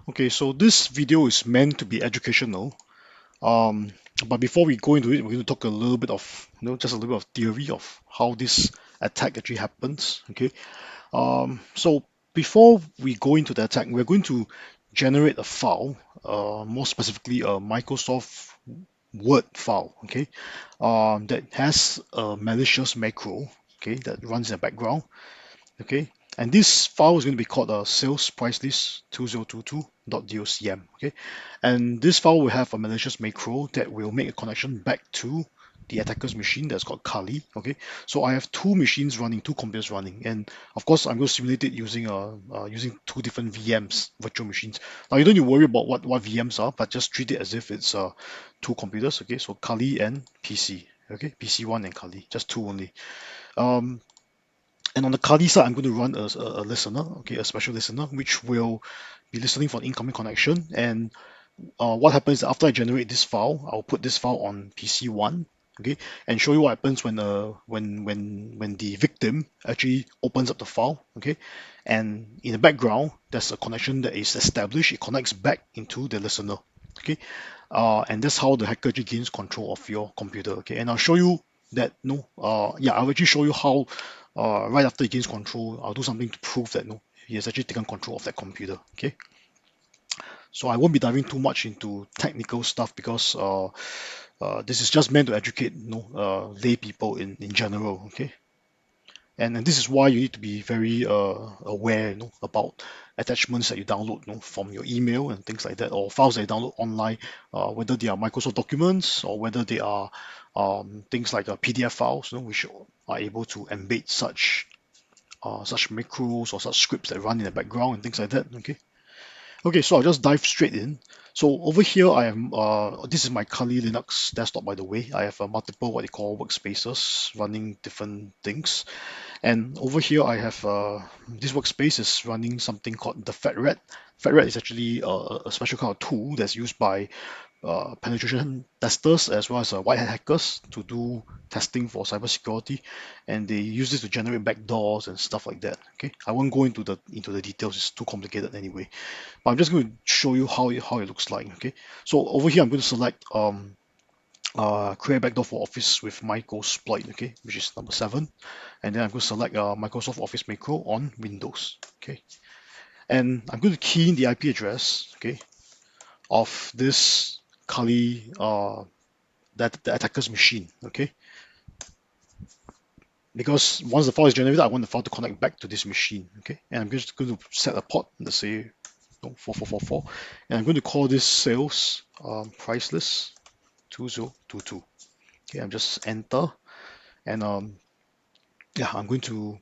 Okay, so this video is meant to be educational. Um, but before we go into it, we're going to talk a little bit of, just a little bit of theory of how this attack actually happens. Okay. So before we go into the attack, we're going to generate a file, more specifically a Microsoft Word file. Okay, that has a malicious macro. Okay, that runs in the background. Okay, and this file is going to be called sales price list 2022.docm. Okay, and this file will have a malicious macro that will make a connection back to the attacker's machine that's called Kali. Okay, so I have two machines running, two computers running, and of course I'm going to simulate it using using two different VMs, virtual machines. Now you don't need to worry about what VMs are, but just treat it as if it's two computers. Okay, so Kali and PC. Okay, PC1 and Kali, just two only. Um, and on the Kali side, I'm going to run a listener, okay, a special listener, which will be listening for an incoming connection. And what happens is after I generate this file, I'll put this file on PC1, okay, and show you what happens when the victim actually opens up the file, okay, and in the background there's a connection that is established. It connects back into the listener, okay, and that's how the hacker actually gains control of your computer, okay, and I'll show you that no, yeah, I'll actually show you how right after he gains control, I'll do something to prove that no, he has actually taken control of that computer, okay. So I won't be diving too much into technical stuff because this is just meant to educate lay people in general, okay? And this is why you need to be very aware about attachments that you download from your email and things like that, or files that you download online, whether they are Microsoft documents or whether they are things like PDF files, which are able to embed such macros or such scripts that run in the background and things like that, okay? Okay, so I'll just dive straight in. So over here, I am this is my Kali Linux desktop, by the way. I have multiple what they call workspaces running different things. And over here, I have this workspace is running something called the FedRed. FedRed is actually a special kind of tool that's used by penetration testers as well as white hat hackers to do testing for cybersecurity, and they use this to generate backdoors and stuff like that. Okay, I won't go into the details; it's too complicated anyway. But I'm just going to show you how it looks like. Okay, so over here I'm going to select create backdoor for Office with Microsploit. Okay, which is number 7, and then I'm going to select Microsoft Office Macro on Windows. Okay, and I'm going to key in the IP address. Okay, of this Kali that the attacker's machine. Okay, because once the file is generated, I want the file to connect back to this machine. Okay, and I'm just going to set a port. Let's say 4444, and I'm going to call this sales price list 2022. Okay, I'm just enter, and yeah, I'm going to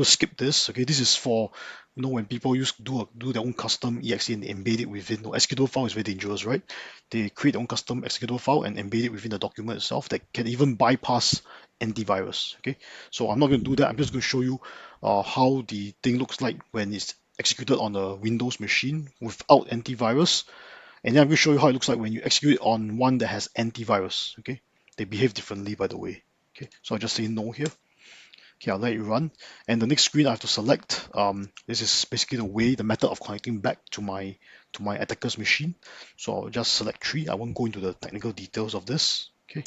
skip this. Okay, this is for when people do their own custom exe and embed it within. Executable file is very dangerous, right? They create their own custom executable file and embed it within the document itself that can even bypass antivirus. Okay, so I'm not going to do that. I'm just going to show you how the thing looks like when it's executed on a Windows machine without antivirus, and then I'm going to show you how it looks like when you execute it on one that has antivirus. Okay, they behave differently, by the way. Okay, so I just say no here. Okay, I'll let it run. And the next screen I have to select. This is basically the method of connecting back to my attacker's machine. So I'll just select tree. I won't go into the technical details of this. Okay.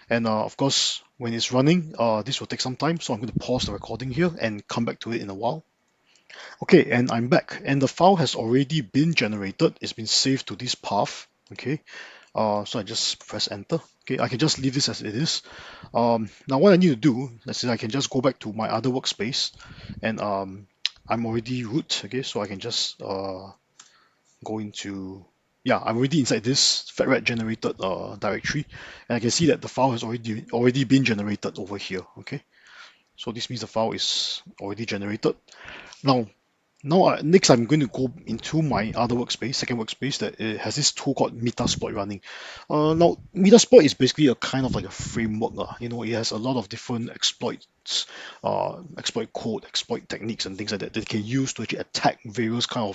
And of course, when it's running, this will take some time. So I'm going to pause the recording here and come back to it in a while. Okay, and I'm back. And the file has already been generated. It's been saved to this path. Okay. So I just press enter. Okay, I can just leave this as it is. Now what I need to do, let's say I can just go back to my other workspace, and I'm already root. Okay, so I can just go into, yeah, I'm already inside this FedRed generated directory, and I can see that the file has already been generated over here. Okay, so this means the file is already generated. Now next I'm going to go into my other workspace, second workspace that has this tool called Metasploit running. Now Metasploit is basically a kind of like a framework. It has a lot of different exploits, exploit code, exploit techniques and things like that that can use to actually attack various kind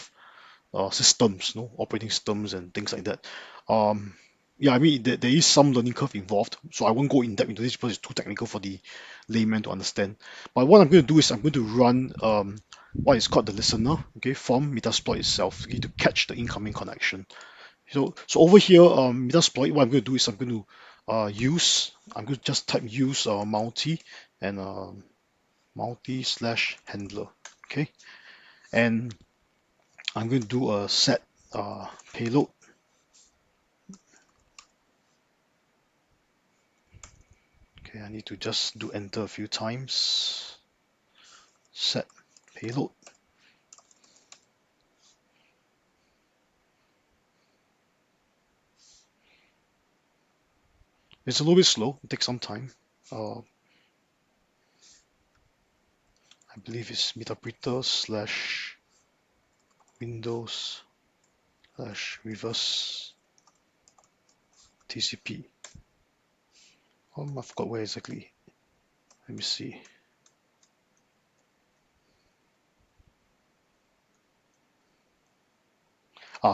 of systems, operating systems and things like that. Um, yeah, I mean there is some learning curve involved, so I won't go in depth into this because it's too technical for the layman to understand. But what I'm going to do is I'm going to run what is called the listener, okay, from Metasploit itself, okay, to catch the incoming connection. So over here, Metasploit, what I'm going to do is I'm going to just type use multi and multi slash handler, okay, and I'm going to do a set payload. Okay, I need to just do enter a few times. Set payload. It's a little bit slow, it takes some time. I believe it's Metapreter slash Windows slash reverse TCP. I forgot where exactly. Let me see.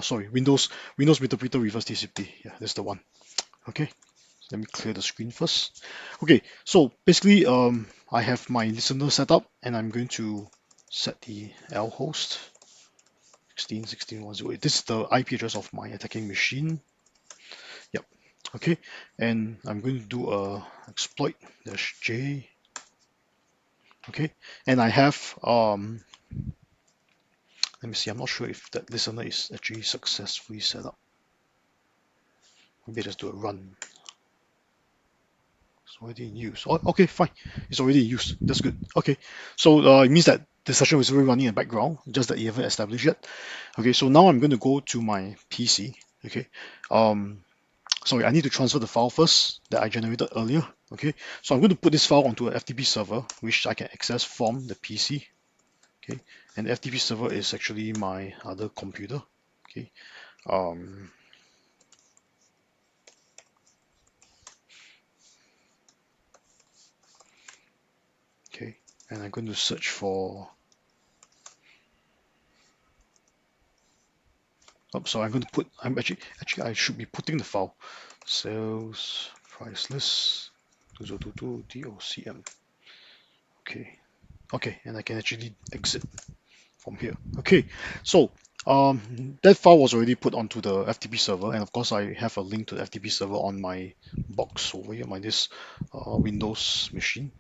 Sorry, Windows Metapreter reverse TCP. Yeah, that's the one. Okay, let me clear the screen first. Okay, so basically, I have my listener set up, and I'm going to set the L host 16.16.108. This is the IP address of my attacking machine. Yep. Okay, and I'm going to do a exploit -j. Okay, and I have let me see. I'm not sure if that listener is actually successfully set up. Maybe just do a run. It's already in use. Oh, okay, fine. It's already in use. That's good. Okay, so it means that the session was already running in the background, just that you haven't established yet. Okay, so now I'm going to go to my PC. Okay, sorry, I need to transfer the file first that I generated earlier. Okay, so I'm going to put this file onto a FTP server, which I can access from the PC. Okay, and the FTP server is actually my other computer. Okay, um, okay, and I'm going to search for. Oh, so I'm going to put. I'm actually I should be putting the file. Sales price list 2022 DOCM. Okay, okay, and I can actually exit from here. Okay, so that file was already put onto the FTP server, and of course I have a link to the FTP server on my box over here, my this Windows machine,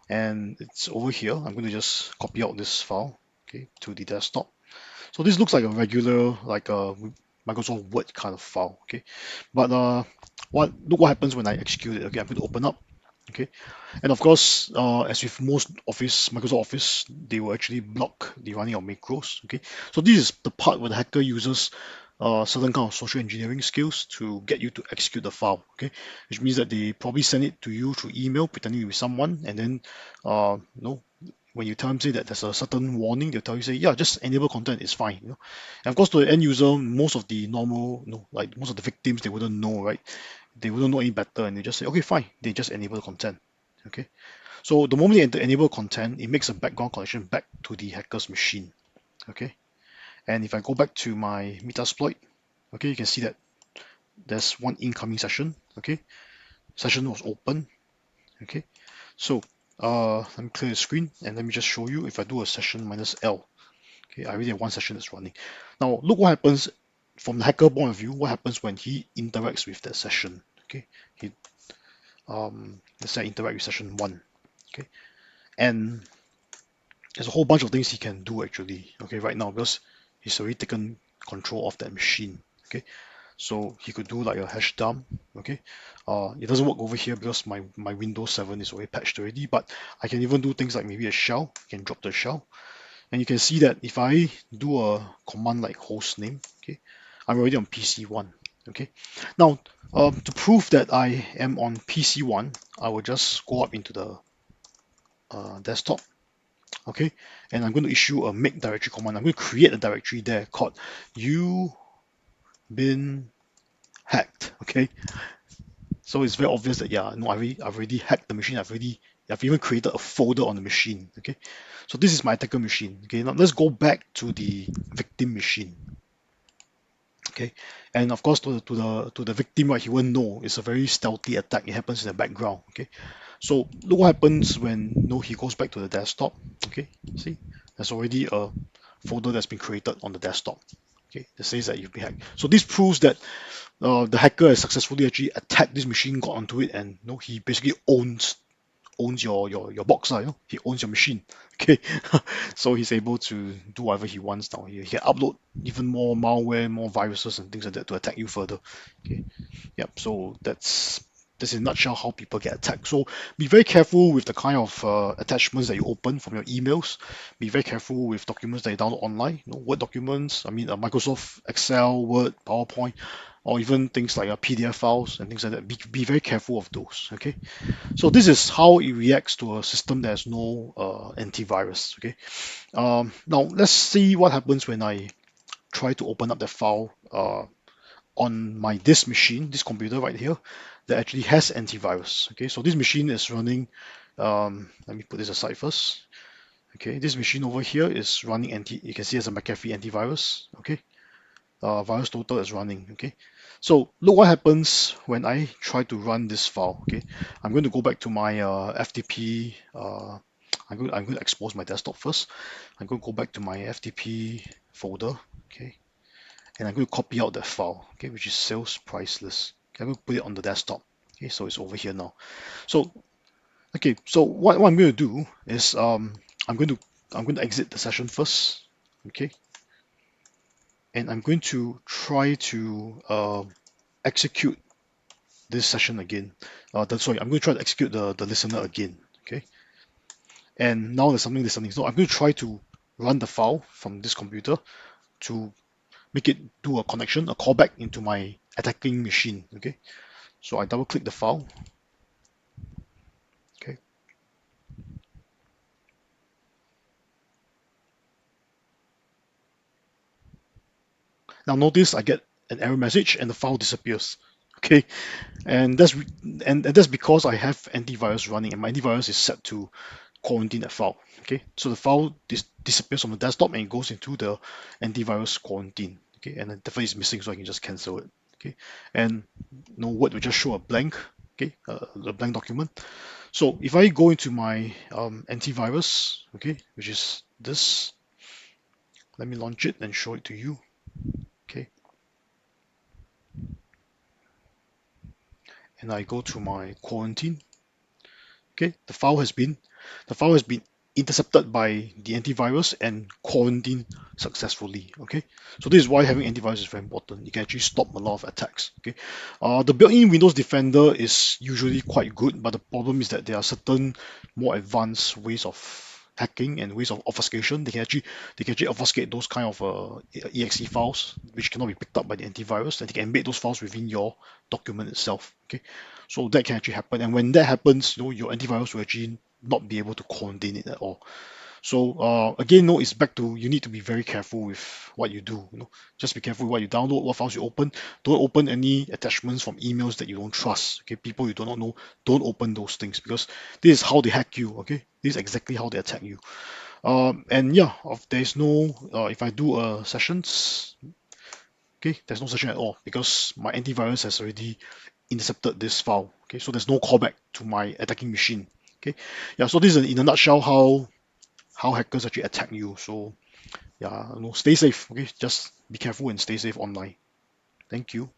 and it's over here. I'm going to just copy out this file, okay, to the desktop. So this looks like a regular, like a Microsoft Word kind of file, okay, but look what happens when I execute it. Okay, I'm going to open up. Okay, and of course, as with most Office, Microsoft Office, they will actually block the running of macros. Okay, so this is the part where the hacker uses certain kind of social engineering skills to get you to execute the file. Okay, which means that they probably send it to you through email, pretending to be someone, and then when you tell them say that there's a certain warning, they'll tell you say, yeah, just enable content, it's fine. And of course, to the end user, most of the normal, like most of the victims, they wouldn't know, right? They wouldn't know any better, and they just say, okay, fine. They just enable the content. Okay. So the moment they enable content, it makes a background connection back to the hacker's machine. Okay. And if I go back to my Metasploit, okay, you can see that there's one incoming session. Okay. Session was open. Okay. So let me clear the screen and let me just show you if I do a session minus L. Okay, I already have one session that's running. Now look what happens from the hacker point of view. What happens when he interacts with that session? Okay, let's say I interact with session one. Okay, and there's a whole bunch of things he can do actually. Okay, right now because he's already taken control of that machine. Okay, so he could do like a hash dump. Okay, it doesn't work over here because my Windows 7 is already patched already. But I can even do things like maybe a shell. I can drop the shell. And you can see that if I do a command like hostname, okay, I'm already on PC1. Okay, now to prove that I am on PC1, I will just go up into the desktop. Okay, and I'm going to issue a make directory command. I'm going to create a directory there called you been hacked. Okay, so it's very obvious that yeah, no, I've already hacked the machine. I've even created a folder on the machine. Okay, so this is my attacker machine. Okay, now let's go back to the victim machine. Okay, and of course to the victim, right, he won't know. It's a very stealthy attack. It happens in the background. Okay, so look what happens when he goes back to the desktop. Okay, see, there's already a folder that's been created on the desktop. Okay, that says that you've been hacked. So this proves that the hacker has successfully actually attacked this machine, got onto it, and he basically owns your box, he owns your machine. Okay, so he's able to do whatever he wants now. He can upload even more malware, more viruses and things like that to attack you further. Okay, yep. So that's in a nutshell how people get attacked. So be very careful with the kind of attachments that you open from your emails. Be very careful with documents that you download online. Word documents. I mean, Microsoft Excel, Word, PowerPoint, or even things like PDF files and things like that. Be very careful of those. Okay. So this is how it reacts to a system that has no antivirus. Okay. Now let's see what happens when I try to open up the file on this machine, this computer right here, that actually has antivirus. Okay, so this machine is running. Let me put this aside first. Okay, this machine over here is running You can see it's a McAfee antivirus. Okay, VirusTotal is running. Okay, so look what happens when I try to run this file. Okay, I'm going to go back to my FTP. I'm going to expose my desktop first. I'm going to go back to my FTP folder. Okay, and I'm going to copy out that file. Okay, which is sales price list. Okay, I'm going to put it on the desktop. Okay, so it's over here now. So okay, so what I'm going to do is I'm going to exit the session first. Okay, and I'm going to try to execute this session again. Sorry, I'm going to try to execute the listener again. Okay, and now there's something listening. So I'm going to try to run the file from this computer to make it do a connection, a callback into my attacking machine. Okay, so I double click the file. Okay, now notice I get an error message and the file disappears. Okay, and that's because I have antivirus running and my antivirus is set to quarantine that file. Okay, so the file disappears from the desktop and it goes into the antivirus quarantine. Okay, and the file is missing, so I can just cancel it. Okay, and no Word will just show a blank. Okay, a blank document. So if I go into my antivirus, okay, which is this, let me launch it and show it to you. Okay, and I go to my quarantine. Okay, the file has been intercepted by the antivirus and quarantined successfully. Okay, so this is why having antivirus is very important. You can actually stop a lot of attacks. Okay, the built-in Windows Defender is usually quite good, but the problem is that there are certain more advanced ways of hacking and ways of obfuscation. They can actually obfuscate those kind of exe files which cannot be picked up by the antivirus, and they can embed those files within your document itself. Okay, so that can actually happen, and when that happens, your antivirus will actually not be able to contain it at all. So again, no, it's back to you need to be very careful with what you do. Just be careful with what you download, what files you open. Don't open any attachments from emails that you don't trust. Okay, people you do not know, don't open those things because this is how they hack you. Okay, this is exactly how they attack you. And yeah, if I do sessions, okay, there's no session at all because my antivirus has already intercepted this file. Okay, so there's no callback to my attacking machine. Okay, yeah, so this is in a nutshell how hackers actually attack you. So yeah, stay safe. Okay, just be careful and stay safe online. Thank you.